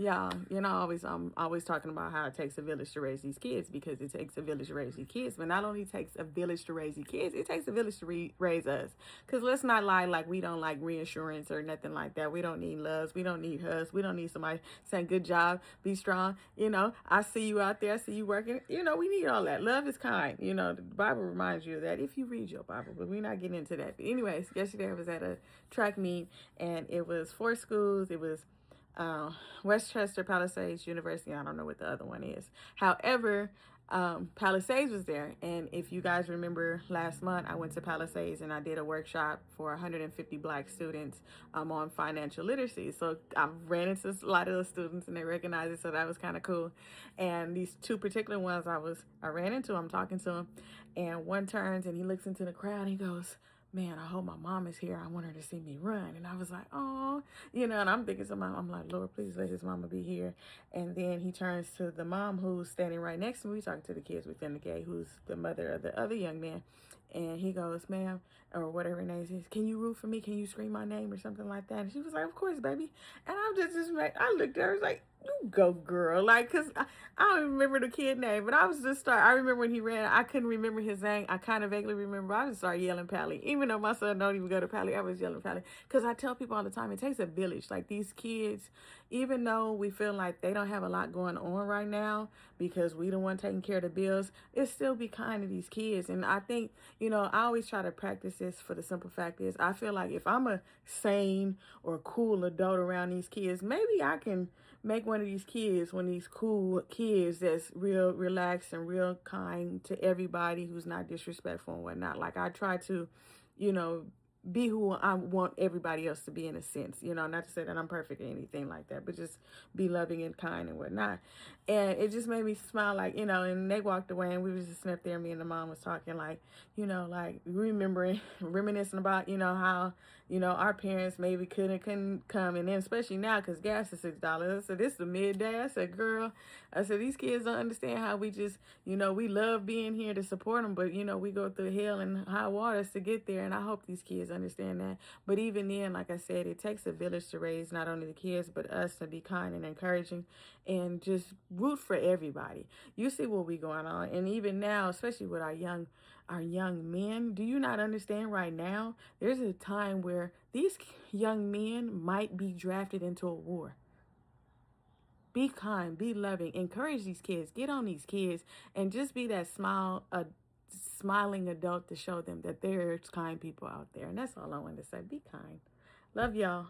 Yeah, I'm always talking about how it takes a village to raise these kids because it takes a village to raise these kids. But not only takes a village to raise these kids, it takes a village to raise us. Because let's not lie, like we don't like reinsurance or nothing like that. We don't need loves. We don't need hugs. We don't need somebody saying good job, be strong. I see you out there. I see you working. We need all that. Love is kind. The Bible reminds you of that if you read your Bible. But we're not getting into that. But anyways, yesterday I was at a track meet and it was 4 schools. It was Westchester, Palisades University. I don't know what the other one is. However, Palisades was there. And if you guys remember last month, I went to Palisades and I did a workshop for 150 Black students on financial literacy. So I ran into a lot of those students and they recognized it. So that was kind of cool. And these two particular ones I ran into, I'm talking to him, and one turns and he looks into the crowd and he goes, man, I hope my mom is here. I want her to see me run. And I was like, oh, and I'm thinking to I'm like, Lord, please let his mama be here. And then he turns to the mom who's standing right next to me, talking to the kids within the gate, who's the mother of the other young man. And he goes, ma'am, or whatever her name is, can you root for me? Can you scream my name or something like that? And she was like, of course, baby. And I'm just like, I looked at her, I was like, you go, girl. Like, because I don't remember the kid name, but I was just I remember when he ran, I couldn't remember his name. I kind of vaguely remember. I just started yelling Pally. Even though my son don't even go to Pally, I was yelling Pally. Because I tell people all the time, it takes a village. Like, these kids, even though we feel like they don't have a lot going on right now because we the one taking care of the bills, it still be kind to these kids. And I think, I always try to practice this for the simple fact is I feel like if I'm a sane or cool adult around these kids, maybe I can make one of these cool kids that's real relaxed and real kind to everybody who's not disrespectful and whatnot. Like I try to, you know, be who I want everybody else to be in a sense, not to say that I'm perfect or anything like that, but just be loving and kind and whatnot. And it just made me smile, like, and they walked away and we was just sitting up there, me and the mom was talking like, like remembering, reminiscing about, how, our parents maybe couldn't come. And then especially now, cause gas is $6. I said, this is the midday. I said, girl, these kids don't understand how we just, we love being here to support them, but, we go through hell and high waters to get there. And I hope these kids understand that. But even then, like I said, it takes a village to raise not only the kids, but us to be kind and encouraging and just root for everybody. You see what we going on. And even now, especially with our young men, do you not understand right now? There's a time where these young men might be drafted into a war. Be kind, be loving, encourage these kids, get on these kids, and just be that smiling adult to show them that there's kind people out there. And that's all I wanted to say. Be kind. Love y'all.